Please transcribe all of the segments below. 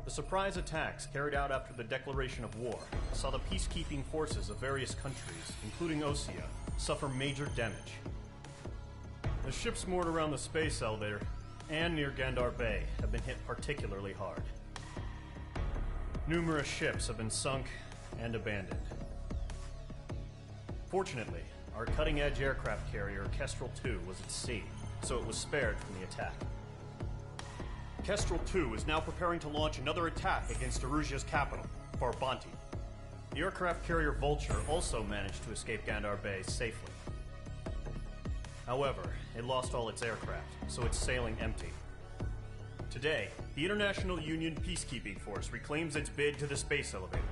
The surprise attacks carried out after the declaration of war saw the peacekeeping forces of various countries, including Osea, suffer major damage. The ships moored around the space elevator and near Gandar Bay have been hit particularly hard. Numerous ships have been sunk and abandoned. Fortunately, our cutting-edge aircraft carrier Kestrel II was at sea, so it was spared from the attack. Kestrel II is now preparing to launch another attack against Erusia's capital, Farbanti. The aircraft carrier Vulture also managed to escape Gandar Bay safely. However, it lost all its aircraft, so it's sailing empty. Today, the International Union Peacekeeping Force reclaims its bid to the space elevator.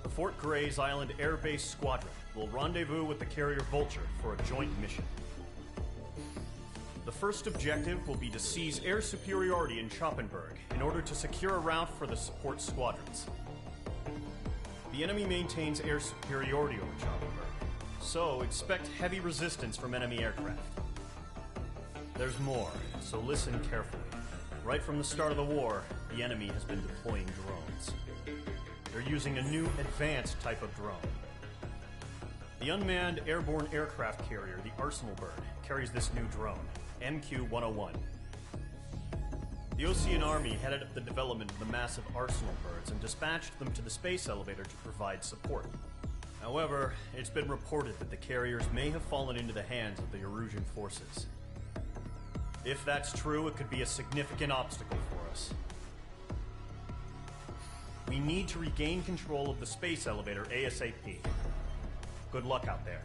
The Fort Gray's Island Air Base Squadron will rendezvous with the carrier Vulture for a joint mission. The first objective will be to seize air superiority in Schoppenberg in order to secure a route for the support squadrons. The enemy maintains air superiority over Schoppenberg, so expect heavy resistance from enemy aircraft. There's more, so listen carefully. Right from the start of the war, the enemy has been deploying drones. They're using a new advanced type of drone. The unmanned airborne aircraft carrier, the Arsenal Bird, carries this new drone, MQ-101. The Ocean Army headed up the development of the massive Arsenal Birds and dispatched them to the space elevator to provide support. However, it's been reported that the carriers may have fallen into the hands of the Erusian forces. If that's true, it could be a significant obstacle for us. We need to regain control of the space elevator ASAP. Good luck out there.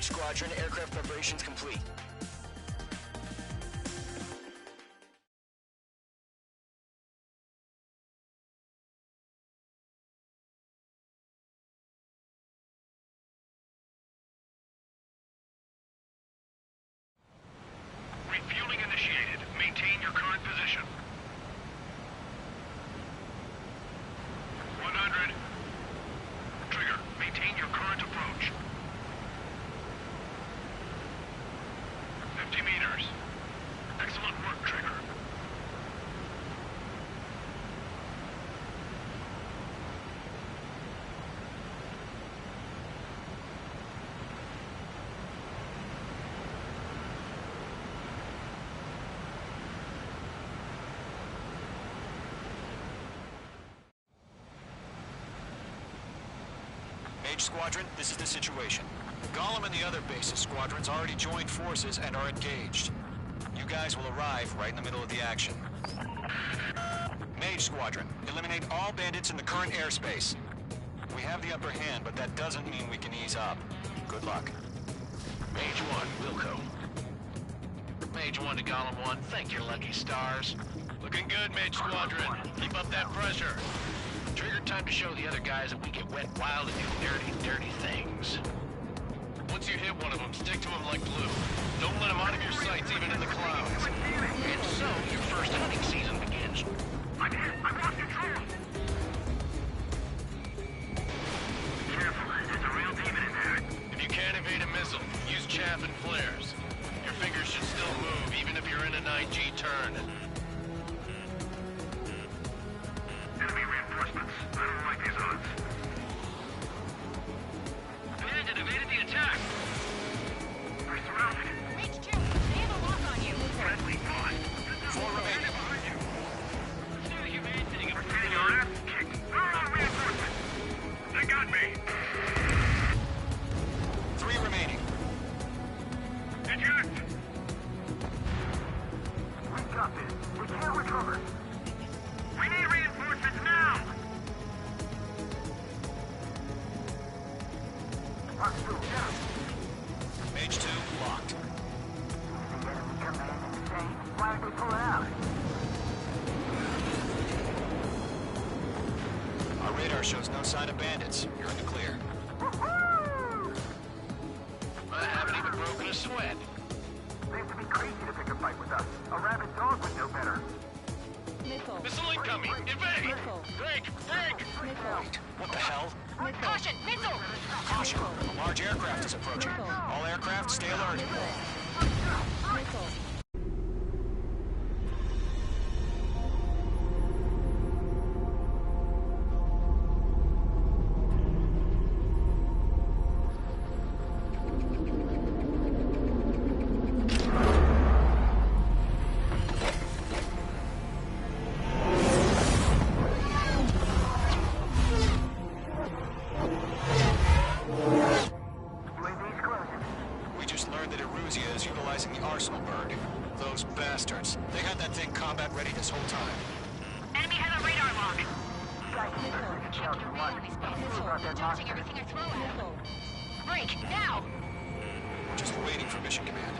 Squadron, aircraft preparations complete. Refueling initiated. Maintain your current position. 100. Trigger, maintain your current approach. 50 meters. Excellent work, Trigger. Mage Squadron, this is the situation. Golem and the other bases squadrons already joined forces and are engaged. You guys will arrive right in the middle of the action. Mage Squadron, eliminate all bandits in the current airspace. We have the upper hand, but that doesn't mean we can ease up. Good luck. Mage 1, Wilco. Mage 1 to Golem 1, thank your lucky stars. Looking good, Mage Squadron. Keep up that pressure. Trigger, time to show the other guys that we get wet wild and do dirty, dirty things. Once you hit one of them, stick to them like glue. Don't let them out of your sights, even in the clouds. And so, your first hunting season begins. I'm hit! I've lost control! Careful, there's a real demon in there. If you can't evade a missile, use chaff and flares. Your fingers should still move, even if you're in an IG turn. Radar shows no sign of bandits. You're in the clear. I haven't even broken a sweat. They have to be crazy to pick a fight with us. A rabid dog would know better. Missile incoming! Evade! Break! Break! Wait, what the hell? Caution! Missile! Caution! A large aircraft is approaching. All aircraft, stay alert. We just learned that Eruzia is utilizing the Arsenal bird. Those bastards. They had that thing combat ready this whole time. Enemy has a radar lock. Check your radar response. Dodging everything I throw at him. Break, now! Just waiting for mission command.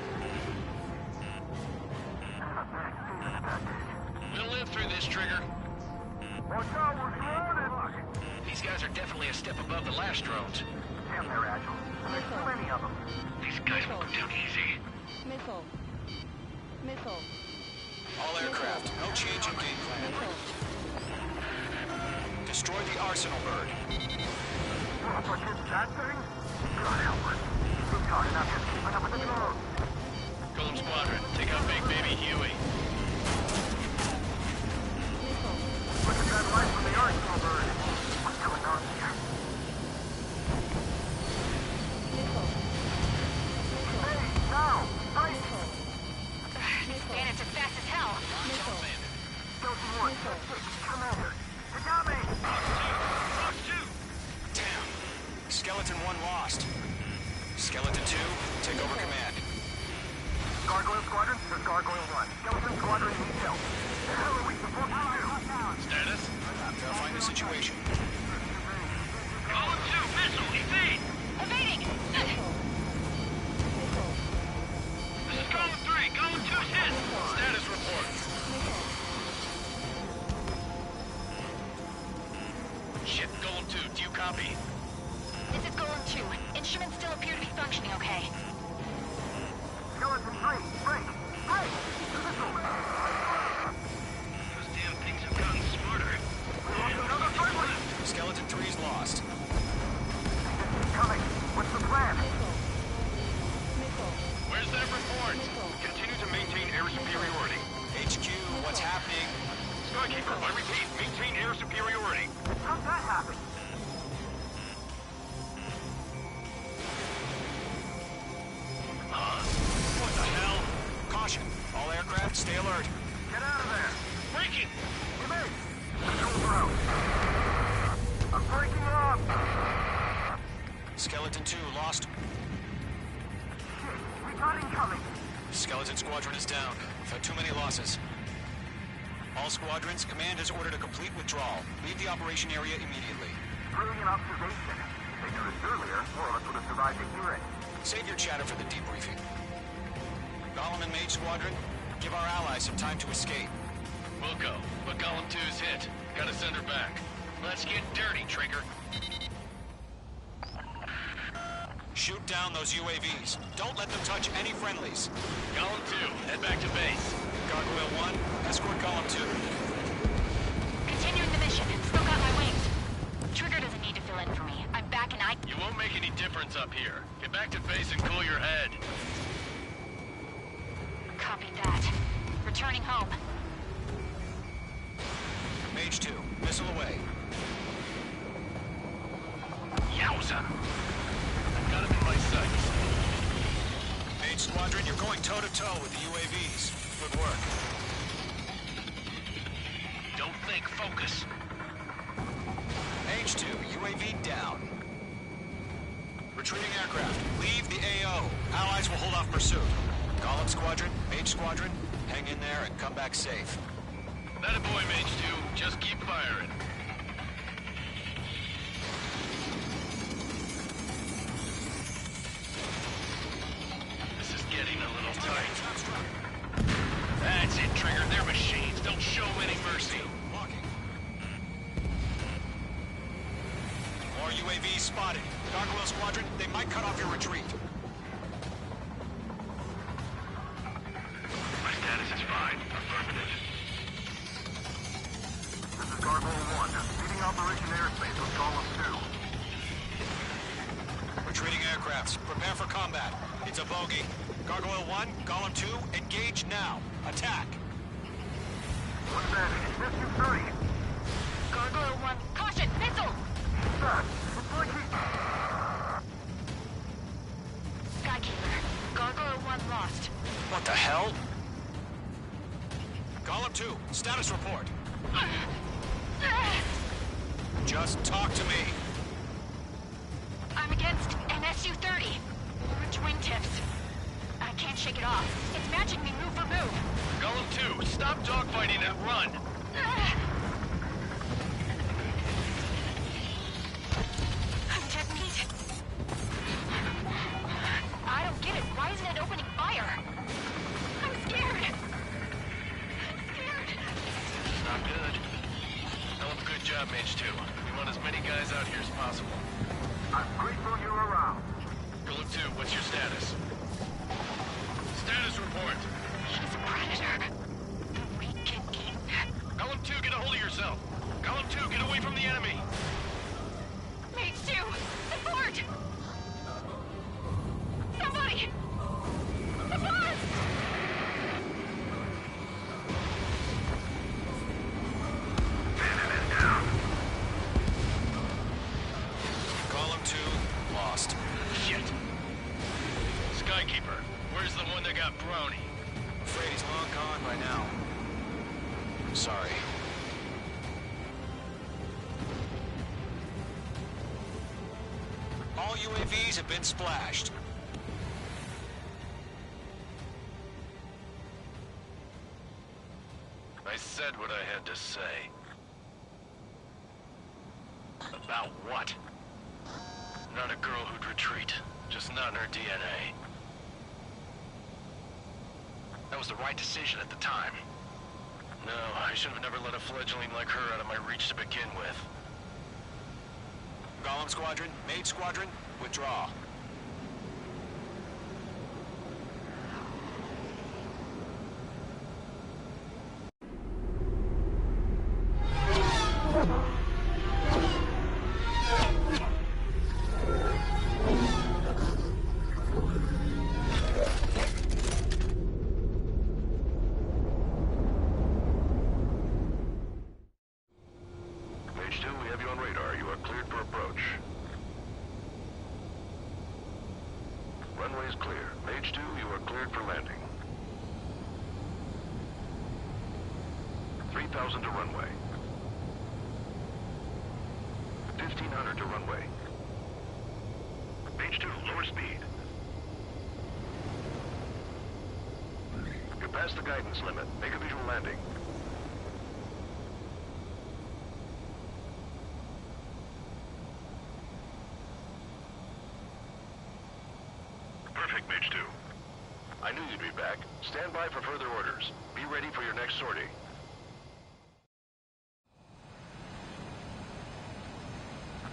We'll live through this, Trigger. Watch out, we're surrounded! These guys are definitely a step above the last drones. Damn, they're agile. And there's too many of them. These guys won't go down easy. Missile. Missile. All aircraft, no change in game plan. Destroy the Arsenal bird. What is that thing? God help us. It's hard enough just keeping up with the drones. Golem Squadron, take out Big Baby Huey. Look at that light from the Arsenal bird. What's going on here? Hey, now! Fight! These bandits are fast as hell. Delta 1, Commander. Tagame! Damn. Skeleton 1 lost. Skeleton 2, take over command. Gargoyle Squadron, this is Gargoyle 1. Skeleton Squadron needs help. The hell are we supposed to do? Status? Verifying the situation. Column 2, missile, evade! Evading! This is Column 3, Column 2's hit! Status report. Shit, Golem 2, do you copy? This is Golem 2. Instruments still appear to be functioning okay. Skeleton 3, break! Break! Those damn things have gotten smarter. Another friendly! Skeleton 3's lost. Coming. What's the plan? Where's that report? Continue to maintain air superiority. HQ, what's happening? Skykeeper, I repeat, maintain air superiority. How'd that happen? What the hell? Caution. All aircraft, stay alert. Get out of there! Breaking! Evade! Controls are out. I'm breaking up! Skeleton 2 lost. Shit, we got incoming! Skeleton Squadron is down. We've had too many losses. All squadrons, command has ordered a complete withdrawal. Leave the operation area immediately. Brilliant observation. If they knew this earlier, more of us would have survived to hear it. Save your chatter for the debriefing. Golem and Mage Squadron, give our allies some time to escape. We'll go, but Column 2's hit. Gotta send her back. Let's get dirty, Trigger. Shoot down those UAVs. Don't let them touch any friendlies. Column 2, head back to base. Gargoyle 1, escort Golem 2. Continuing the mission. Still got my wings. Trigger doesn't need to fill in for me. I'm back and I... You won't make any difference up here. Get back to base and cool your head. Copy that. Returning home. Mage 2, missile away. Yowza! I've got him in my sights. Mage Squadron, you're going toe-to-toe with the UAVs. Good work. Don't think, focus. Mage 2, UAV down. Retreating aircraft, leave the AO. Allies will hold off pursuit. Golem Squadron, Mage Squadron, hang in there and come back safe. That a boy, Mage 2. Just keep firing. This is getting a little tight. That's it, Trigger. They're machines. Don't show any mercy. Locking. UAVs spotted. Gargoyle Squadron, they might cut off your retreat. My status is fine. Affirmative. This is Gargoyle 1. Leading Operation Airspace with Column 2. Retreating aircrafts. Prepare for combat. It's a bogey. Gargoyle 1, Column 2, engage now. Attack. What's that? It's SU-30. Gargoyle 1, caution, missile! Sir, it's like he... Skykeeper, Gargoyle 1 lost. What the hell? Column 2, status report. Just talk to me. I'm against an SU-30. Orange wingtips. I can't shake it off. It's matching me move for move. Golem 2, stop dogfighting and run! Technique. I don't get it. Why isn't it opening fire? I'm scared. I'm scared. Not good. Hell of a good job, Mage 2. We want as many guys out here as possible. I'm grateful you're around. Golem 2, what's your status? Status report. She's a predator. We can eat. Golem 2, get a hold of yourself. Golem 2, get away from the enemy. Mage 2, support! Somebody! Support! Column 2, lost. Shit. Skykeeper, where's the one that got brownie? Afraid he's long gone by now. Sorry. All UAVs have been splashed. I said what I had to say. About what? Not a girl who'd retreat. Just not in her DNA. That was the right decision at the time. No, I should have never let a fledgling like her out of my reach to begin with. Golem Squadron, Mage Squadron, withdraw. Mage 2, we have you on radar. You are cleared for approach. Runway is clear. Mage 2, you are cleared for landing. 3,000 to runway. 1,500 to runway. Mage 2, lower speed. You're past the guidance limit. Make a visual landing. Perfect, Mage 2. I knew you'd be back. Stand by for further orders. Be ready for your next sortie.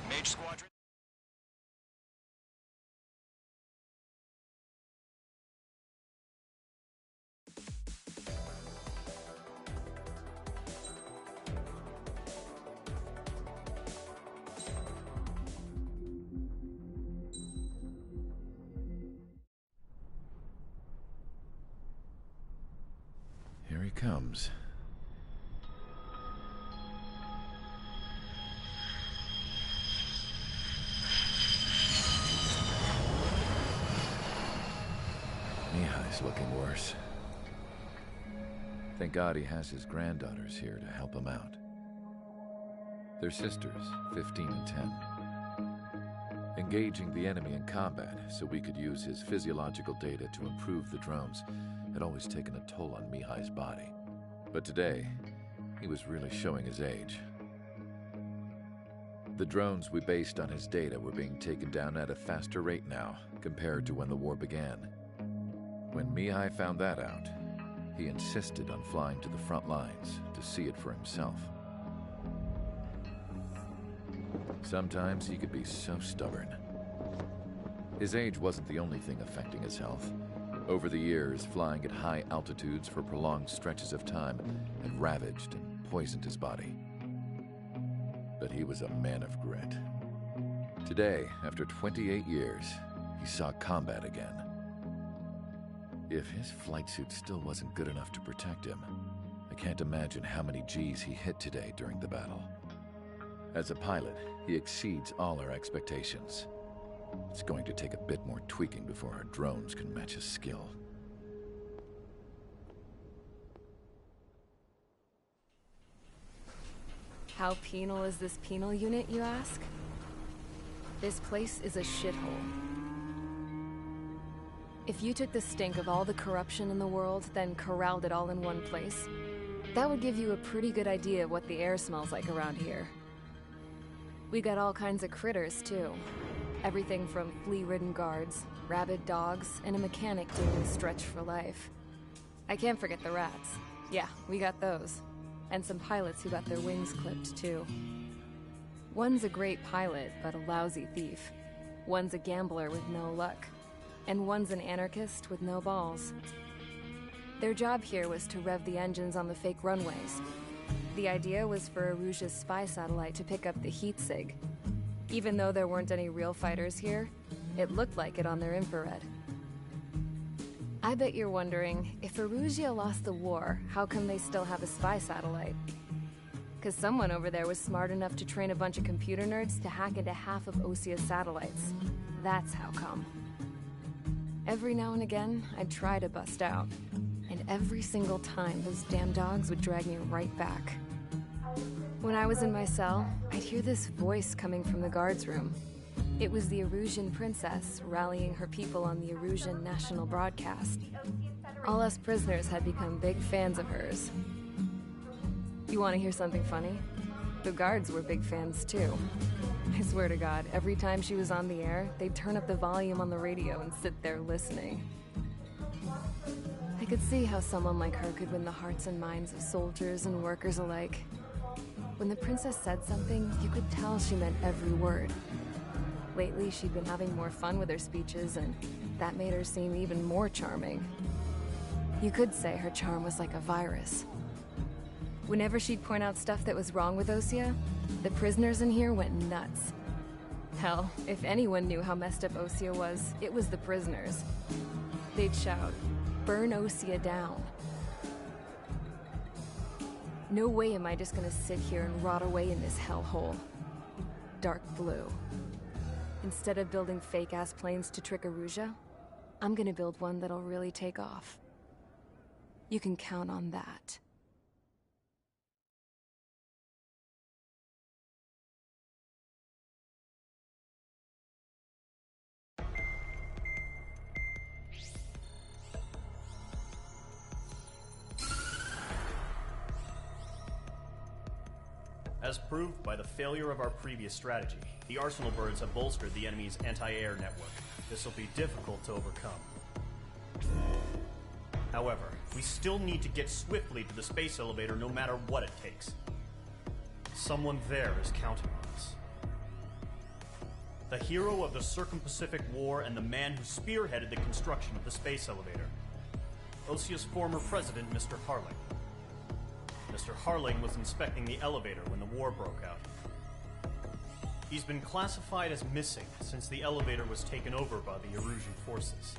Mage Squadron. Here he comes. Mihai's looking worse. Thank God he has his granddaughters here to help him out. They're sisters, 15 and 10. Engaging the enemy in combat so we could use his physiological data to improve the drones had always taken a toll on Mihai's body. But today, he was really showing his age. The drones we based on his data were being taken down at a faster rate now compared to when the war began. When Mihai found that out, he insisted on flying to the front lines to see it for himself. Sometimes he could be so stubborn. His age wasn't the only thing affecting his health. Over the years, flying at high altitudes for prolonged stretches of time had ravaged and poisoned his body. But he was a man of grit. Today, after 28 years, he saw combat again. If his flight suit still wasn't good enough to protect him, I can't imagine how many G's he hit today during the battle. As a pilot, he exceeds all our expectations. It's going to take a bit more tweaking before our drones can match his skill. How penal is this penal unit, you ask? This place is a shithole. If you took the stink of all the corruption in the world, then corralled it all in one place, that would give you a pretty good idea of what the air smells like around here. We got all kinds of critters, too. Everything from flea-ridden guards, rabid dogs, and a mechanic doing a stretch for life. I can't forget the rats. Yeah, we got those. And some pilots who got their wings clipped, too. One's a great pilot, but a lousy thief. One's a gambler with no luck. And one's an anarchist with no balls. Their job here was to rev the engines on the fake runways. The idea was for Aruja's spy satellite to pick up the heat sig. Even though there weren't any real fighters here, it looked like it on their infrared. I bet you're wondering, if Aruja lost the war, how come they still have a spy satellite? Because someone over there was smart enough to train a bunch of computer nerds to hack into half of Osia's satellites. That's how come. Every now and again, I'd try to bust out. And every single time, those damn dogs would drag me right back. When I was in my cell, I'd hear this voice coming from the guards room. It was the Arusian princess rallying her people on the Arusian national broadcast. All us prisoners had become big fans of hers. You want to hear something funny? The guards were big fans too. I swear to God, every time she was on the air, they'd turn up the volume on the radio and sit there listening. I could see how someone like her could win the hearts and minds of soldiers and workers alike. When the princess said something, you could tell she meant every word. Lately, she'd been having more fun with her speeches, and that made her seem even more charming. You could say her charm was like a virus. Whenever she'd point out stuff that was wrong with Osia, the prisoners in here went nuts. Hell, if anyone knew how messed up Osia was, it was the prisoners. They'd shout, "Burn Osia down." No way am I just gonna sit here and rot away in this hellhole. Dark blue. Instead of building fake-ass planes to trick Aruja, I'm gonna build one that'll really take off. You can count on that. As proved by the failure of our previous strategy, the Arsenal birds have bolstered the enemy's anti-air network. This will be difficult to overcome. However, we still need to get swiftly to the space elevator no matter what it takes. Someone there is counting on us. The hero of the Circum-Pacific War and the man who spearheaded the construction of the space elevator. Osia's former president, Mr. Harling. Mr. Harling was inspecting the elevator when the war broke out. He's been classified as missing since the elevator was taken over by the Erusian forces.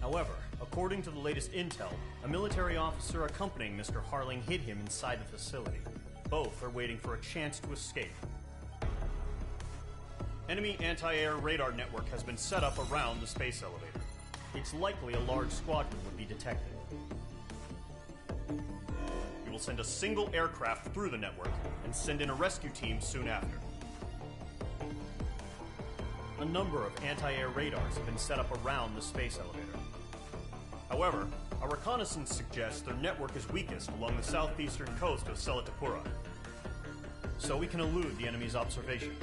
However, according to the latest intel, a military officer accompanying Mr. Harling hid him inside the facility. Both are waiting for a chance to escape. Enemy anti-air radar network has been set up around the space elevator. It's likely a large squadron would be detected. We will send a single aircraft through the network and send in a rescue team soon after. A number of anti-air radars have been set up around the space elevator. However, our reconnaissance suggests their network is weakest along the southeastern coast of Selatapura, so we can elude the enemy's observation.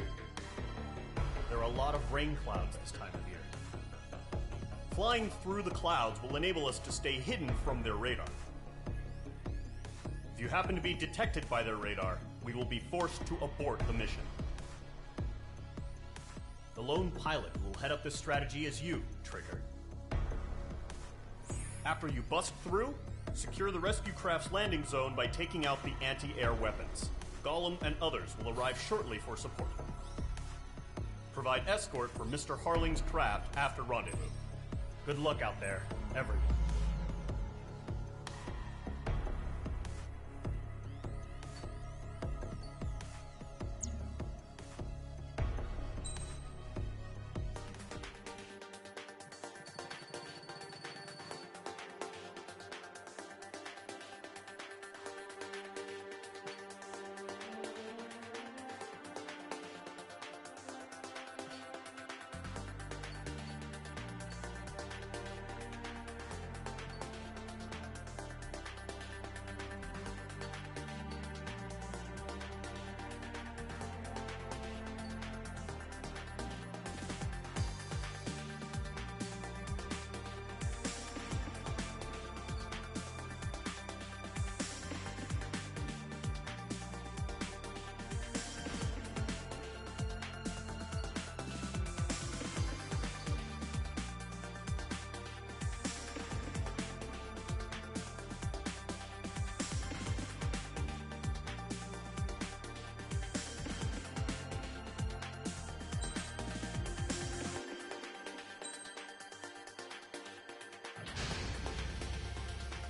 There are a lot of rain clouds this time of year. Flying through the clouds will enable us to stay hidden from their radar. If you happen to be detected by their radar, we will be forced to abort the mission. The lone pilot who will head up this strategy is you, Trigger. After you bust through, secure the rescue craft's landing zone by taking out the anti-air weapons. Gollum and others will arrive shortly for support. Provide escort for Mr. Harling's craft after rendezvous. Good luck out there, everyone.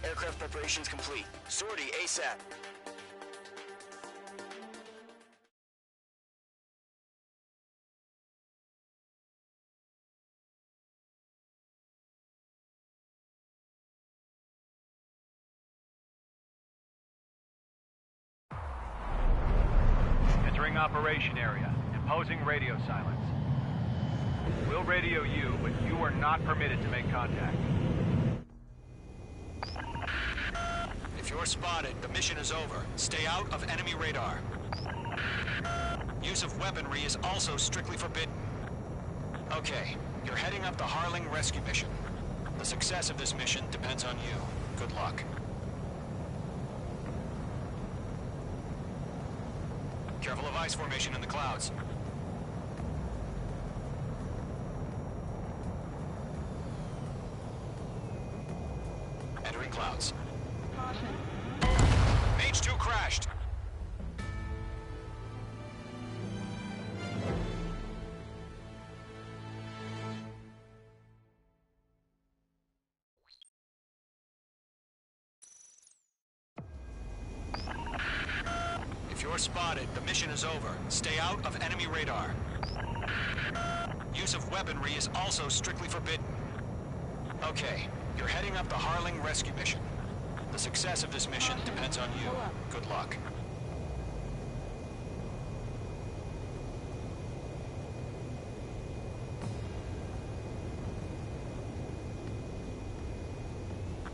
Aircraft preparations complete. Sortie ASAP. Entering operation area. Imposing radio silence. We'll radio you, but you are not permitted to make contact. If you're spotted, the mission is over. Stay out of enemy radar. Use of weaponry is also strictly forbidden. Okay, you're heading up the Harling rescue mission. The success of this mission depends on you. Good luck. Careful of ice formation in the clouds. Entering clouds. Mage 2 crashed. If you're spotted, the mission is over. Stay out of enemy radar. Use of weaponry is also strictly forbidden. Okay, you're heading up the Harling rescue mission. The success of this mission depends on you. Good luck.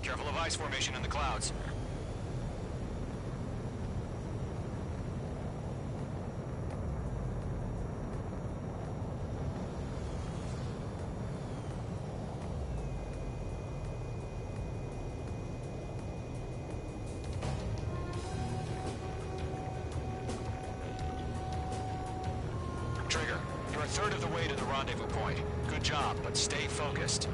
Careful of ice formation in the clouds. Trigger, you're a third of the way to the rendezvous point. Good job, but stay focused.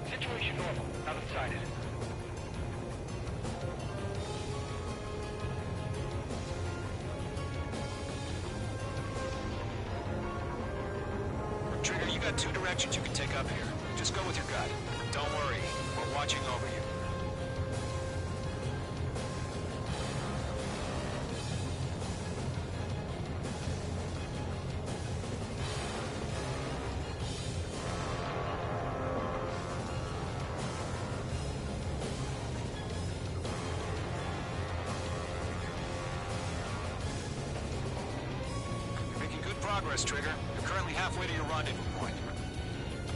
Situation normal. Not sighted. Trigger, you got two directions you can take up here. Just go with your gut. Don't worry, we're watching over you. You're making good progress, Trigger. You're currently halfway to your rendezvous point.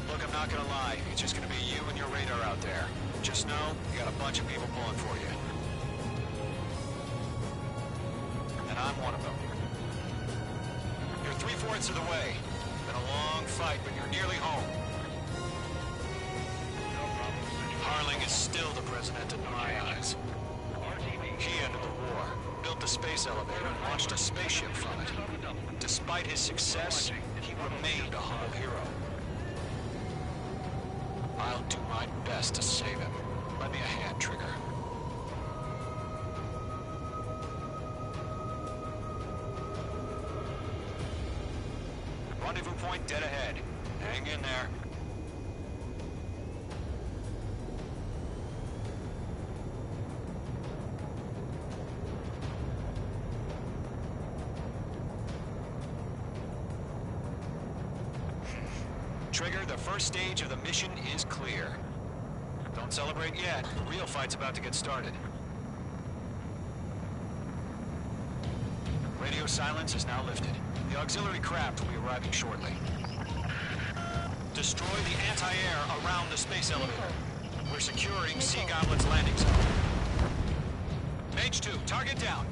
Look, I'm not gonna lie. It's just gonna be you and your radar out there. Just know, you got a bunch of people pulling for you. I'm one of them. You're 3/4 of the way. Been a long fight, but you're nearly home. Harling is still the president in my eyes. He ended the war, built the space elevator, and launched a spaceship from it. Despite his success, he remained a humble hero. I'll do my best to save him. Lend me a hand, Trigger. Rendezvous point dead ahead. Hang in there. Trigger, the first stage of the mission is clear. Don't celebrate yet. The real fight's about to get started. Radio silence is now lifted. The auxiliary craft will be arriving shortly. Destroy the anti-air around the space elevator. We're securing Sea Goblin's landing zone. Mage 2, target down.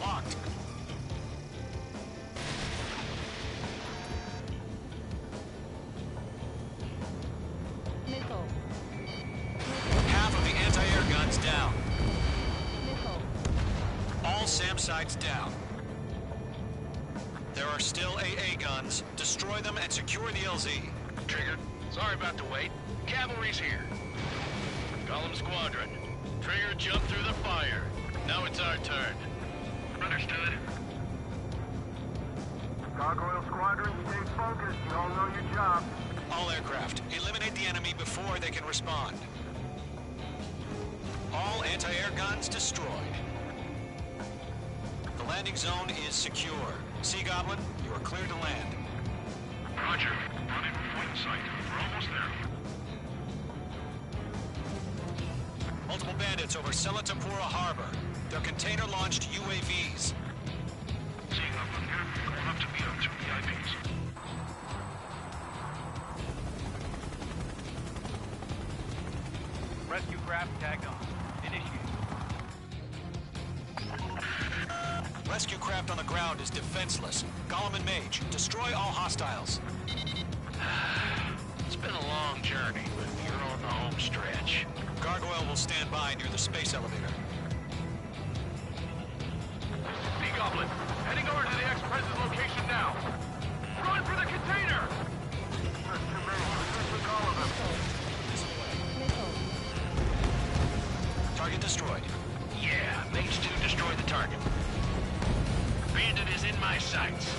Locked. Missile. Half of the anti-air guns down. Missile. All SAM sites down. There are still AA guns. Destroy them and secure the LZ. Trigger, sorry about the wait. Cavalry's here. Gollum Squadron. Trigger jumped through the fire. Now it's our turn. Understood. Gargoyle Squadron, stay focused. You all know your job. All aircraft, eliminate the enemy before they can respond. All anti-air guns destroyed. The landing zone is secure. Sea Goblin, you are clear to land. Roger. Rendezvous point in sight. We're almost there. Multiple bandits over Selatapura Harbor. They're container-launched UAVs. Seeing up on here, going up to meet up 2 VIPs. Rescue craft tagged on. Initiate. Rescue craft on the ground is defenseless. Gollum and Mage, destroy all hostiles. It's been a long journey, but you're on the home stretch. Gargoyle will stand by near the space elevator. Sea Goblin, heading over to the ex-president's location now. Run for the container! That's too many. Let's take all of them. Missile. Target destroyed. Yeah, Mage 2 destroyed the target. Bandit is in my sights.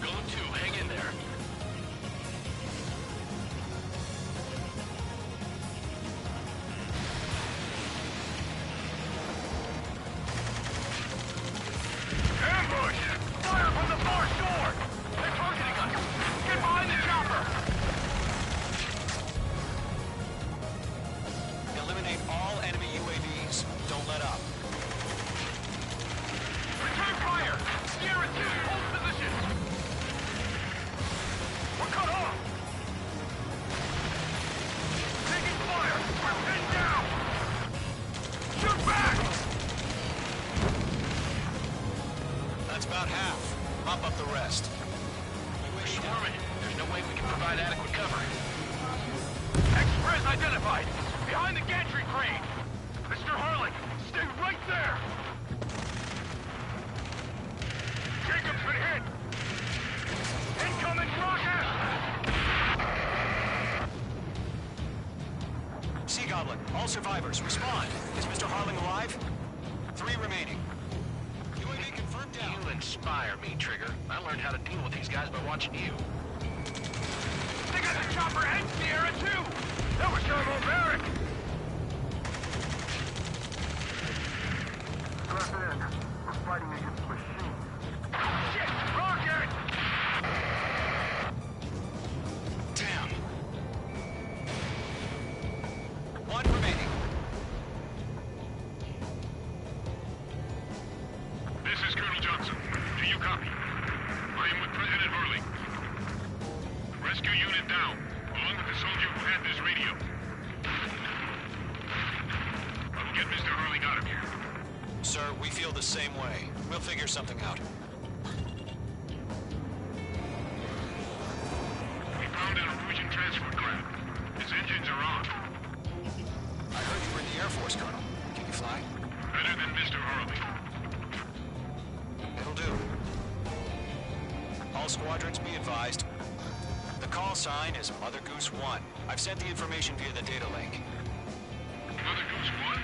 Go 2, hang in there. Ambush! Fire from the far shore! They're targeting us! Get behind the chopper! Eliminate all enemy UAVs. Don't let up. Return fire! Sierra 2, hold position! We're cut off! Taking fire! We're pinned down! Shoot back! That's about half. Mop up the rest. We're swarming. There's no way we can provide adequate cover. Express identified! Behind the gantry crane! Mr. Harling, stay right there! Jacob's been hit! Incoming rocket! Sea Goblin, all survivors, respond. Is Mr. Harling alive? 3 remaining. UAV confirmed down. You inspire me, Trigger. I learned how to deal with these guys by watching you. They got the chopper and Sierra too! That was barbaric! Strap in. We're fighting against machines. Shit! Rocket! Damn. 1 remaining. unit down, along with the soldier who had this radio. I'll get Mr. Hurling out of here. Sir, we feel the same way. We'll figure something out. We found an Norwegian transport craft. Its engines are on. I heard you were in the Air Force, Colonel. Can you fly? Better than Mr. Hurley. It'll do. All squadrons be advised. The call sign is Mother Goose 1. I've sent the information via the data link. Mother Goose 1?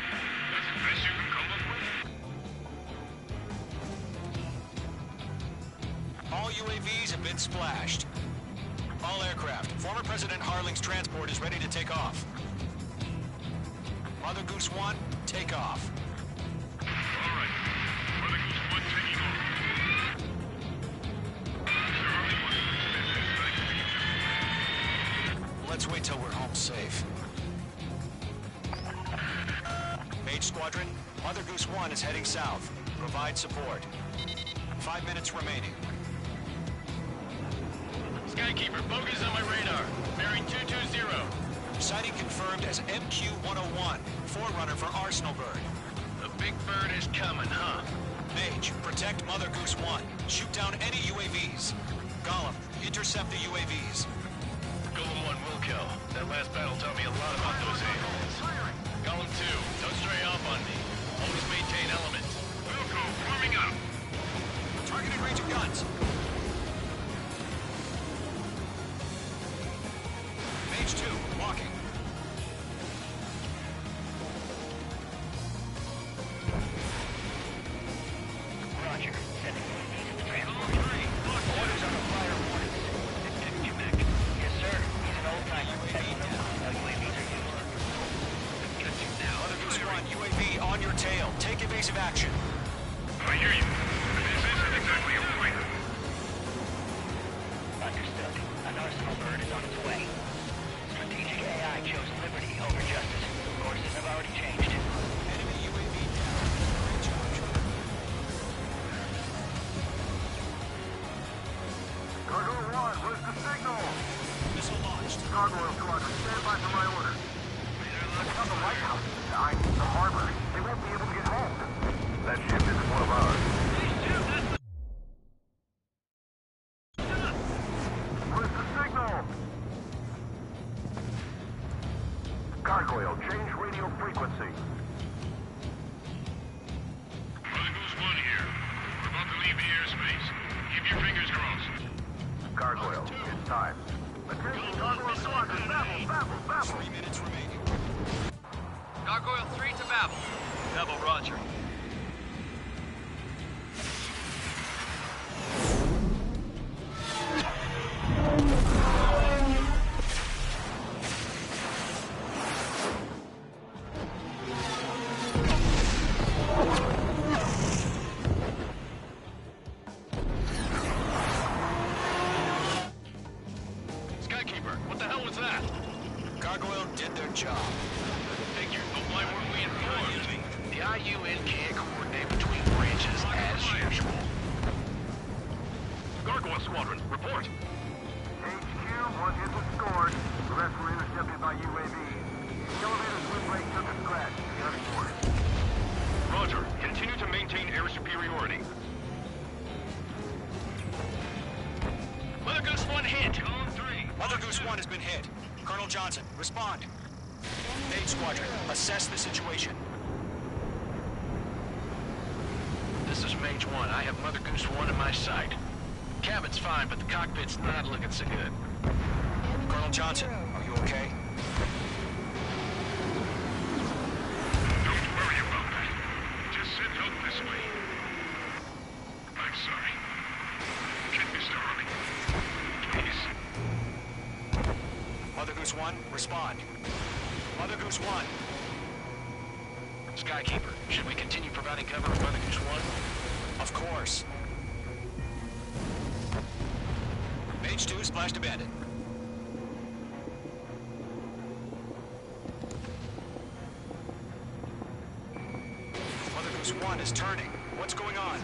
That's the best you can come up with? All UAVs have been splashed. All aircraft. Former President Harling's transport is ready to take off. Mother Goose 1, take off. All right. Mother Goose 1 taking off. Mr. Hurley wants to dismiss his site. Let's wait till we're home safe. Mage Squadron, Mother Goose 1 is heading south. Provide support. 5 minutes remaining. Skykeeper, bogeys on my radar. Bearing 220. Sighting confirmed as MQ-101, forerunner for Arsenal Bird. The big bird is coming, huh? Mage, protect Mother Goose 1. Shoot down any UAVs. Gollum, intercept the UAVs. Golem 1 will kill. That last battle taught me a lot about those a-holes. Golem 2, don't stray off on me. Always maintain element. Wilco, warming up. Targeted range of guns. Mage 2, walking. Roger. Sending UAV to the transport. Orders on the flyer warning. Didn't you, Mac? Yes, sir. He's an old-timer. How UAVs are used. Got you now. Mother Goose 1, UAV on your tail. Take evasive action. I hear you. This isn't exactly a fighter. Understood. An Arsenal bird is on its way. Strategic AI chose liberty over justice. Courses have already changed. Enemy UAV down. Great job, John. Cargo 1, where's the signal? Missile launched. Gargoyle Squadron, stand by for my orders. It's on the lighthouse. I mean, the harbor. They won't be able to get home. That ship isn't one of ours. Where's the signal? Gargoyle, change radio frequency. Mother Goose 1 here. We're about to leave the airspace. Keep your fingers crossed. Gargoyle, it's time. Attention, Gargoyle Squadron, babble. 3 minutes remaining. Gargoyle 3 to Babel. Double Roger. Skykeeper, what the hell was that? Gargoyle did their job. Figure, but why weren't we informed? The IUN can't coordinate between branches as usual. Gargoyle Squadron, report. HQ, one hit was scored. The rest were intercepted by UAV. The elevator's wind brake took a scratch. Heavy orders. Roger, continue to maintain air superiority. Mother Goose 1 hit. Golem 3. Mother Goose 1 has been hit. Colonel Johnson, respond. Mage Squadron, assess the situation. This is Mage 1. I have Mother Goose 1 in my sight. Cabin's fine, but the cockpit's not looking so good. Colonel Johnson, are you okay? Don't worry about that. Just send help this way. I'm sorry. Get Mr. Hurley. Please. Mother Goose 1, respond. Mother Goose 1. Skykeeper, should we continue providing cover for Mother Goose 1? Of course. Mage 2 splashed a bandit. Mother Goose 1 is turning. What's going on?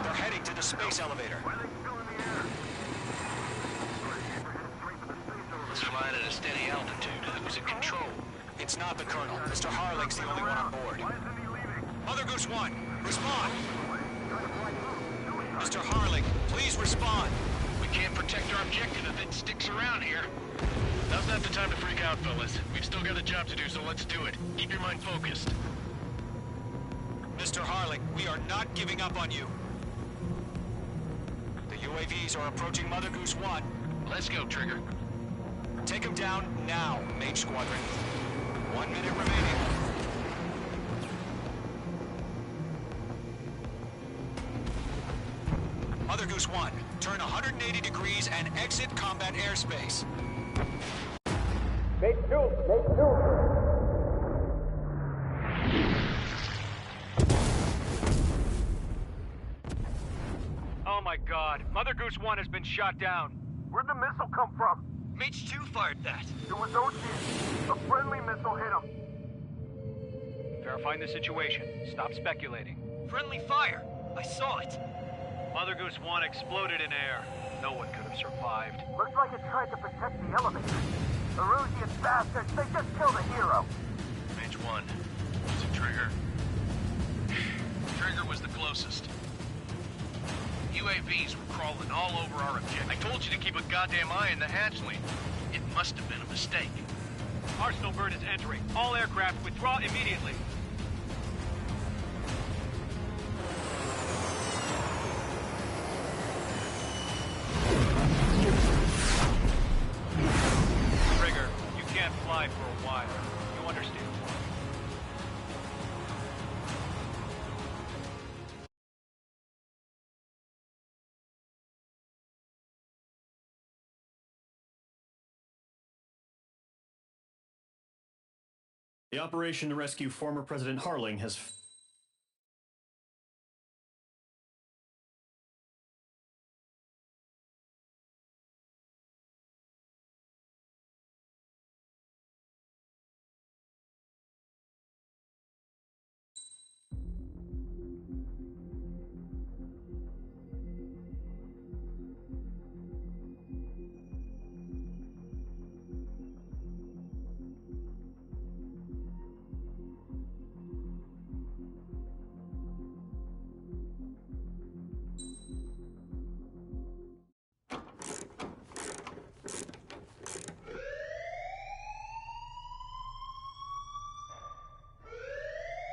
They're heading to the space elevator. Why are they still in the air? We're headed straight for the space elevator. who's in control. It's not the Colonel. Mr. Harling's the only one on board. Mother Goose 1, respond! Mr. Harling, please respond! We can't protect our objective if it sticks around here. Now's not the time to freak out, fellas. We've still got a job to do, so let's do it. Keep your mind focused. Mr. Harling, we are not giving up on you. The UAVs are approaching Mother Goose 1. Let's go, Trigger. Take them down now, Mage Squadron. 1 minute remaining. Mother Goose 1, turn 180 degrees and exit combat airspace. Make two. Oh my god, Mother Goose 1 has been shot down. Where'd the missile come from? Mage 2 fired that. It was Ocean. A friendly missile hit him. Verifying the situation. Stop speculating. Friendly fire. I saw it. Mother Goose 1 exploded in air. No one could have survived. Looks like it tried to protect the elevator. The Rusian bastards, they just killed a hero. Mage 1. Was it Trigger? Trigger was the closest. UAVs were crawling all over our objective. I told you to keep a goddamn eye on the hatchling. It must have been a mistake. Arsenal bird is entering. All aircraft withdraw immediately. Trigger, you can't fly for a while. You understand? The operation to rescue former President Harling has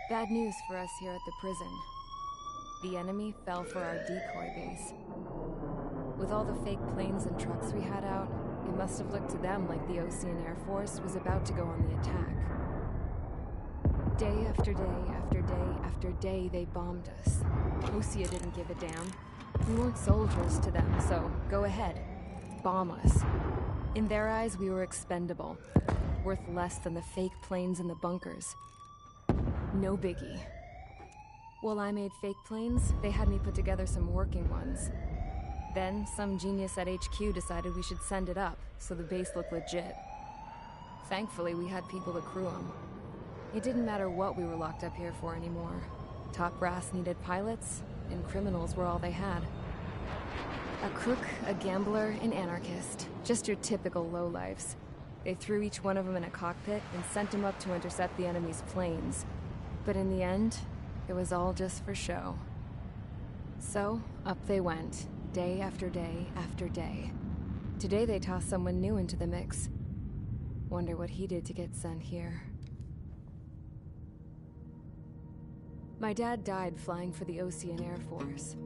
Bad news for us here at the prison. The enemy fell for our decoy base. With all the fake planes and trucks we had out, it must have looked to them like the Ocean Air Force was about to go on the attack. Day after day after day after day, they bombed us. Osia didn't give a damn. We weren't soldiers to them, so go ahead. Bomb us. In their eyes, we were expendable. Worth less than the fake planes in the bunkers. No biggie. While I made fake planes, they had me put together some working ones. Then, some genius at HQ decided we should send it up, so the base looked legit. Thankfully, we had people to crew them. It didn't matter what we were locked up here for anymore. Top brass needed pilots, and criminals were all they had. A crook, a gambler, an anarchist. Just your typical lowlifes. They threw each one of them in a cockpit and sent them up to intercept the enemy's planes. But in the end, it was all just for show. So, up they went, day after day after day. Today they tossed someone new into the mix. Wonder what he did to get sent here. My dad died flying for the Ocean Air Force.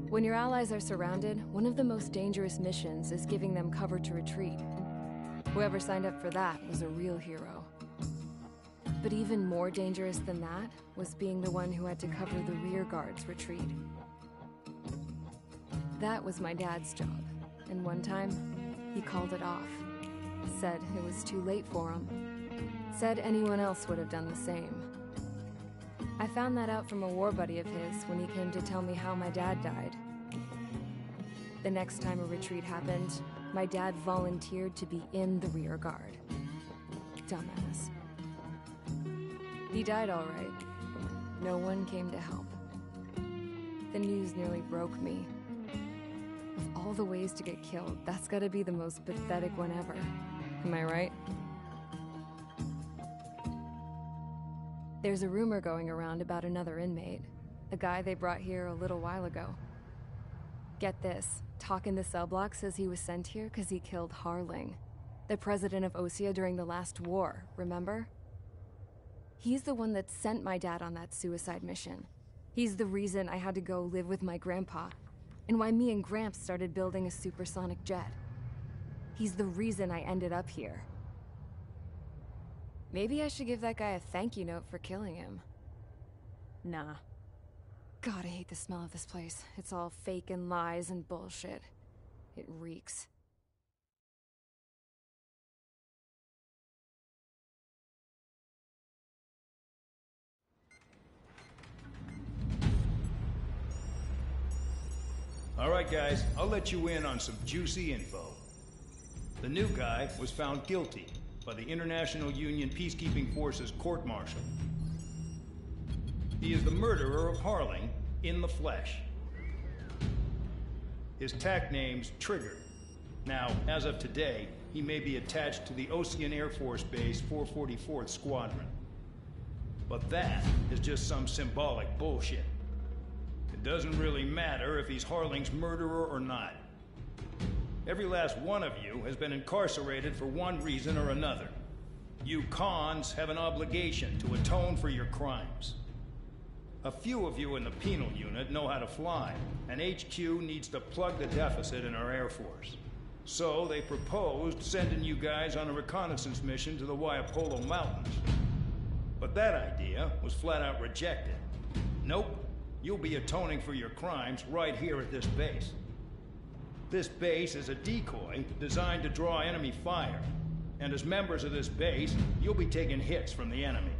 When your allies are surrounded, one of the most dangerous missions is giving them cover to retreat. Whoever signed up for that was a real hero. But even more dangerous than that was being the one who had to cover the rear guard's retreat. That was my dad's job, and one time, he called it off. Said it was too late for him. Said anyone else would have done the same. I found that out from a war buddy of his when he came to tell me how my dad died. The next time a retreat happened, my dad volunteered to be in the rear guard. Dumbass. He died all right. No one came to help. The news nearly broke me. Of all the ways to get killed, that's gotta be the most pathetic one ever. Am I right? There's a rumor going around about another inmate. A guy they brought here a little while ago. Get this. Talk in the cell block says he was sent here because he killed Harling, the president of Osea during the last war, remember? He's the one that sent my dad on that suicide mission. He's the reason I had to go live with my grandpa, and why me and Gramps started building a supersonic jet. He's the reason I ended up here. Maybe I should give that guy a thank you note for killing him. Nah. God, I hate the smell of this place. It's all fake and lies and bullshit. It reeks. All right, guys, I'll let you in on some juicy info. The new guy was found guilty by the International Union Peacekeeping Forces court-martial. He is the murderer of Harling in the flesh. His TAC name's Trigger. Now, as of today, he may be attached to the Ocean Air Force Base 444th Squadron. But that is just some symbolic bullshit. It doesn't really matter if he's Harling's murderer or not. Every last one of you has been incarcerated for one reason or another. You cons have an obligation to atone for your crimes. A few of you in the penal unit know how to fly, and HQ needs to plug the deficit in our Air Force. So they proposed sending you guys on a reconnaissance mission to the Waiapolo Mountains. But that idea was flat out rejected. Nope, you'll be atoning for your crimes right here at this base. This base is a decoy designed to draw enemy fire, and as members of this base, you'll be taking hits from the enemy.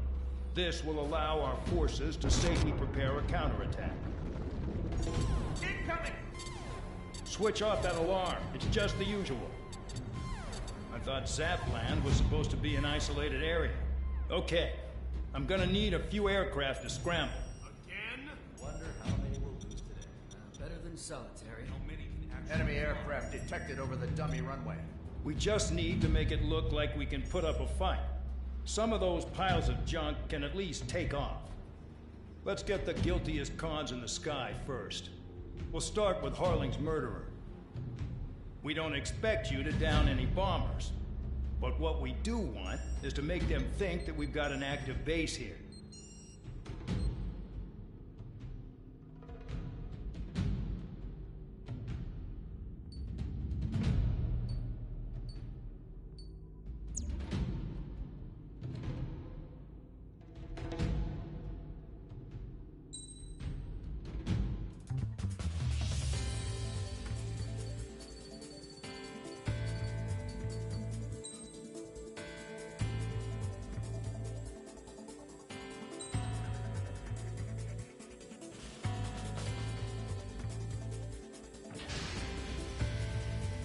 This will allow our forces to safely prepare a counterattack. Incoming! Switch off that alarm. It's just the usual. I thought Zapland was supposed to be an isolated area. Okay, I'm gonna need a few aircraft to scramble. Again? Wonder how many we'll lose today. Better than solitary. Enemy aircraft detected over the dummy runway. We just need to make it look like we can put up a fight. Some of those piles of junk can at least take off. Let's get the guiltiest cons in the sky first. We'll start with Harling's murderer. We don't expect you to down any bombers, but what we do want is to make them think that we've got an active base here.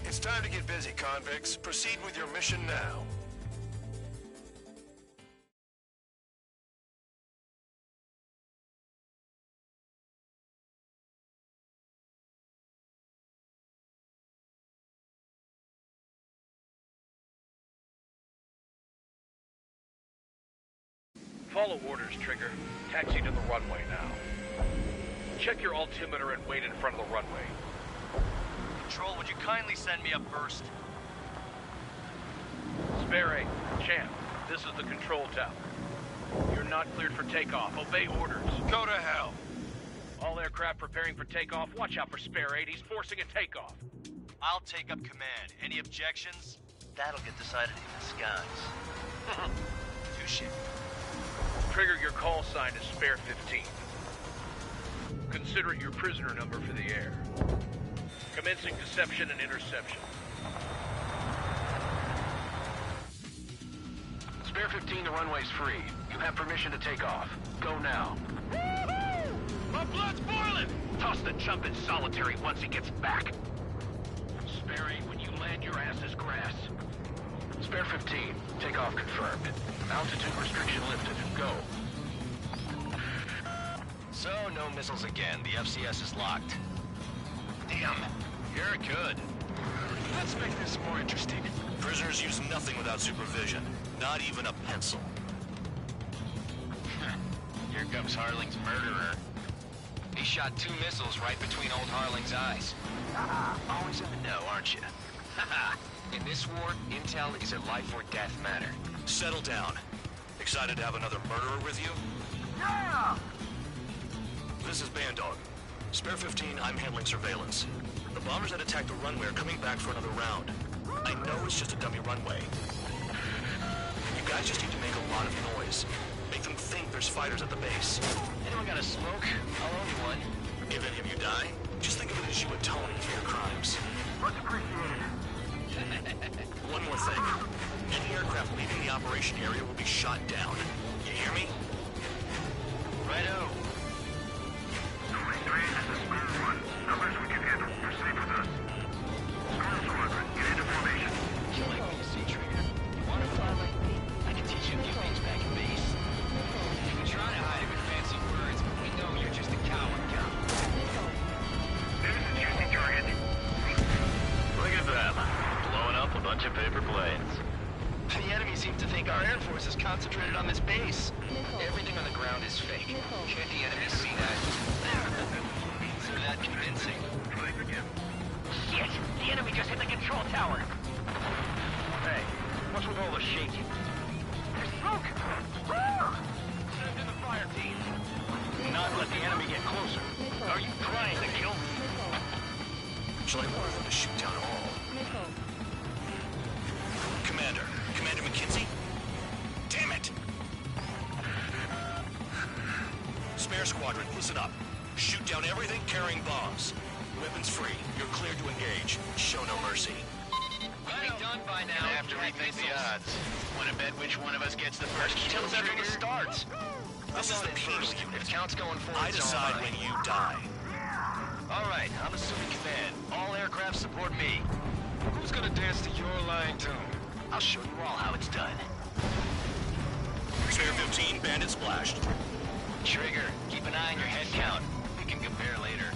It's time to get busy, convicts. Proceed with your mission now. Follow orders, Trigger. Taxi to the runway now. Check your altimeter and wait in front of the runway. Control, would you kindly send me up first? Spare 8, Champ, this is the control tower. You're not cleared for takeoff. Obey orders. Go to hell. All aircraft preparing for takeoff. Watch out for Spare 8. He's forcing a takeoff. I'll take up command. Any objections? That'll get decided in the skies. Touche. Trigger, your call sign is Spare 15. Consider it your prisoner number for the air. Commencing deception and interception. Spare 15, the runway's free. You have permission to take off. Go now. Woohoo! My blood's boiling! Toss the chump in solitary once he gets back. Spare 8, when you land, your ass is grass. Spare 15, takeoff confirmed. Altitude restriction lifted. Go. So, no missiles again. The FCS is locked. Damn, you're good. Let's make this more interesting. Prisoners use nothing without supervision. Not even a pencil. comes Harling's murderer. He shot 2 missiles right between old Harling's eyes. Always in the know, aren't you? In this war, intel is a life or death matter. Settle down. Excited to have another murderer with you? Yeah! This is Bandog. Spare 15, I'm handling surveillance. The bombers that attacked the runway are coming back for another round. I know it's just a dummy runway. You guys just need to make a lot of noise. Make them think there's fighters at the base. Anyone got a smoke? I'll owe you one. If any of you die, just think of it as you atoning for your crimes. Much appreciated. One more thing. Any aircraft leaving the operation area will be shot down. You hear me? Righto. Number 3, this is Spirit 1. Numbers we can handle. Proceed with us. Squadron Squadron, get into formation. You like me to see, Trigger? You want to fly like me? I can teach you a few things back at base. You can try to hide it with fancy words, but we know you're just a coward, Cal. There's a juicy target. Look at them. Blowing up a bunch of paper planes. The enemy seems to think our Air Force is concentrated on this base. Everything on the ground is fake. Can't the enemy see that? So that convincing. Shit! The enemy just hit the control tower! Hey, what's with all the shaking? There's smoke! Send in the fire team. Do not let the enemy get closer. Are you trying to kill me? Shall I order them to shoot down all? Commander McKenzie? Damn it! Spare squadron, listen up. Shoot down everything carrying bombs. Weapons free. You're cleared to engage. Show no mercy. We'll be done by now. And after we think the odds, want to bet which one of us gets the first kill? Tell us after the starts. This is the penal If unit. count's going forward, I decide when you die. All right, I'm assuming command. All aircraft support me. Who's gonna dance to your line tune? I'll show you all how it's done. Spare 15, bandit splashed. Trigger, keep an eye on your head count. We can compare later.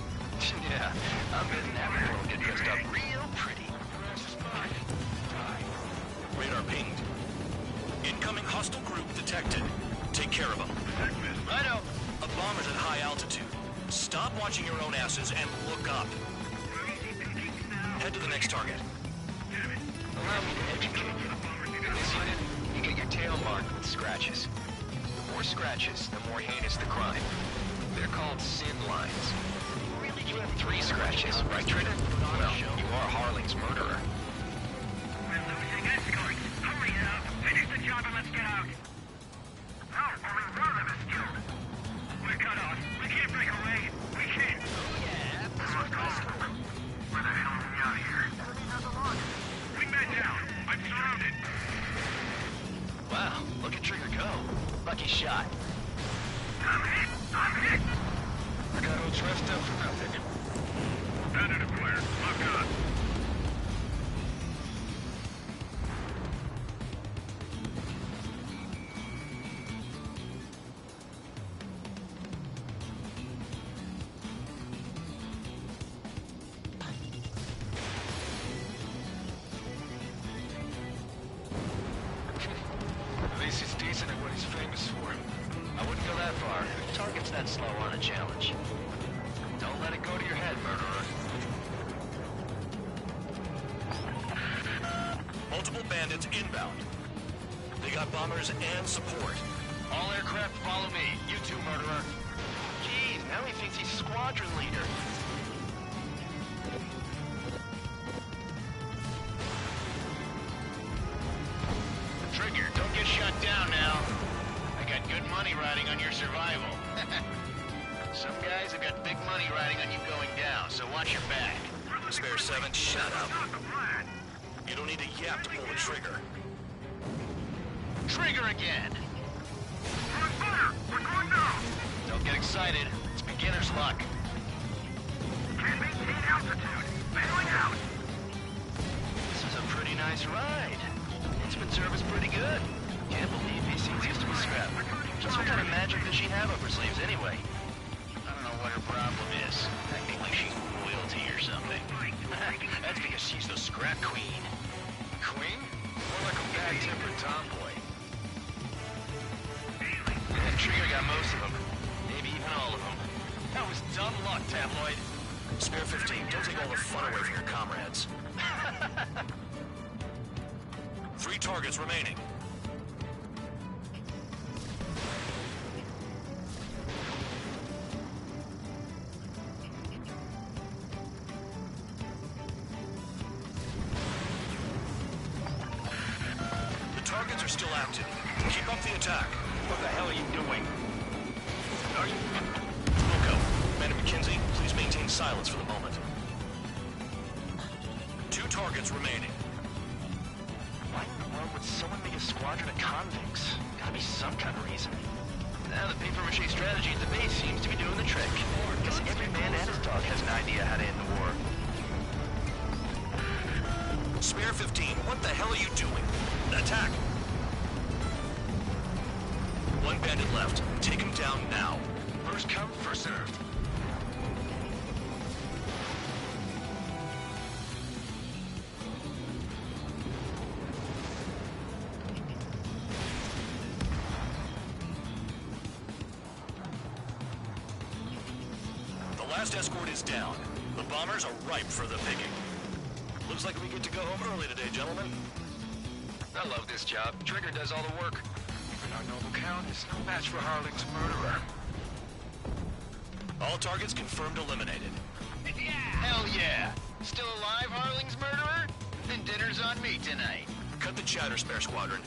Yeah, I'm betting that girl will get dressed up real pretty. Radar pinged. Incoming hostile group detected. Take care of them. Righto. A bomber's at high altitude. Stop watching your own asses and look up. Head to the next target. Allow me to educate you. In this unit, you get your tail marked with scratches. The more scratches, the more heinous the crime. They're called sin lines. You have 3 scratches, right, Trigger? Well, you are Harling's murderer. We're losing escorts. Hurry up. Finish the job and let's get out. No, only one of them is killed. We're cut off. We can't break away. We can't. Oh, yeah. Where the hell are we out here? Wingman down. I'm surrounded. Wow, look at Trigger go. Lucky shot. I'm hit. I'm hit. I got all dressed up for nothing. Bandit acquired. Lock on. At least he's decent at what he's famous for. I wouldn't go that far. Who targets that slow on a challenge? Don't let it go to your head, murderer. Multiple bandits inbound. They got bombers and support. All aircraft follow me. You too, murderer. Geez, now he thinks he's squadron leader. Trigger, don't get shut down now. I got good money riding on your survival. Some guys have got big money riding on you going down, so watch your back. Spare 7, shut up. You don't need a yap to pull the trigger. Trigger again! We're going down. Don't get excited. It's beginner's luck. Can't maintain altitude. Bailing out. This is a pretty nice ride. Instrument service pretty good. Can't believe he seems used to his scrap. Just what kind of magic does she have up her sleeves anyway? I don't know what her problem is. Acting like she's royalty or something. That's because she's the scrap queen. Queen? More like a bad-tempered tomboy. Trigger got most of them. And all of them. That was dumb luck, Tabloid. Spare 15, don't take all the fun away from your comrades. 3 targets remaining. The targets are still active. Keep up the attack. What the hell are you doing? Are you... Wilco, Commander McKenzie, please maintain silence for the moment. 2 targets remaining. Why in the world would someone make a squadron of convicts? Gotta be some kind of reason. Now the paper-mache strategy at the base seems to be doing the trick. Guess every man and his dog has an idea how to end the war. Spare 15, what the hell are you doing? Attack! 1 bandit left. Take him down now. First come, first served. The last escort is down. The bombers are ripe for the picking. Looks like we get to go home early today, gentlemen. I love this job. Trigger does all the work. Even our noble count is no match for Harling's murderer. All targets confirmed eliminated. Yeah! Hell yeah! Still alive, Harling's murderer? Then dinner's on me tonight. Cut the chatter, Spare Squadron.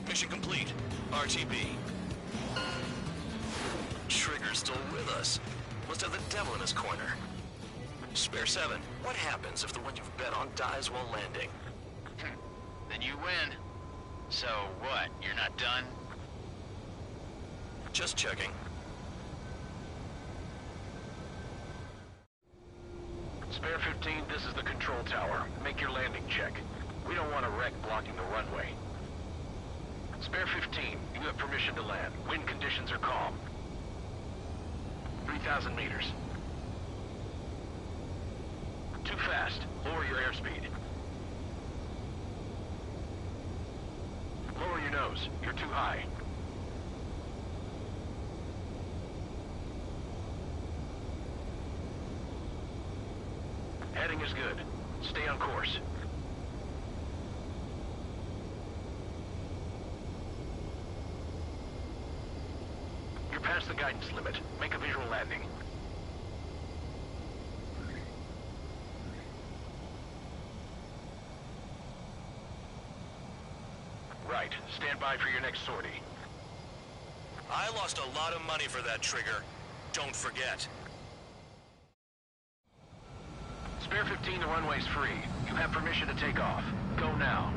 Mission complete. RTB. Trigger's still with us. Must have the devil in his corner. Spare 7, what happens if the one you've bet on dies while landing? Then you win. So what, you're not done? Just checking. Spare 15, this is the control tower. Make your landing check. We don't want a wreck blocking the runway. Spare 15, you have permission to land. Wind conditions are calm. 3,000 meters. Too fast. Lower your airspeed. Lower your nose. You're too high. Heading is good. Stay on course. You're past the guidance limit. Make a visual landing. Right. Stand by for your next sortie. I lost a lot of money for that trigger. Don't forget. Spare 15, the runway's free. You have permission to take off. Go now.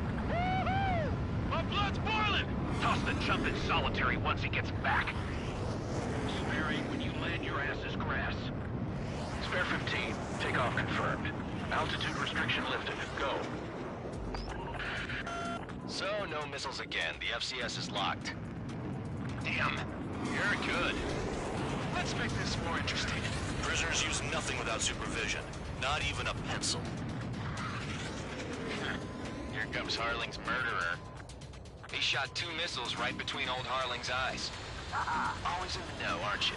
My blood's boiling! Toss the chump in solitary once he gets back. Sparing when you land your ass is grass. Spare 15, takeoff confirmed. Altitude restriction lifted. Go. So, no missiles again. The FCS is locked. Damn, you're good. Let's make this more interesting. Prisoners use nothing without supervision. Not even a pencil. Here comes Harling's murderer. He shot 2 missiles right between old Harling's eyes. Always in the know, aren't you?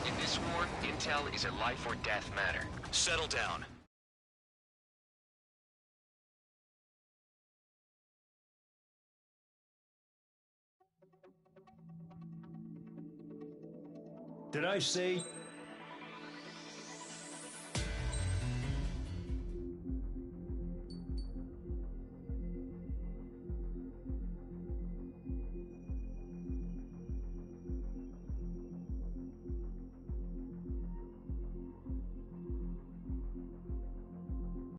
In this war, intel is a life or death matter. Settle down. Did I say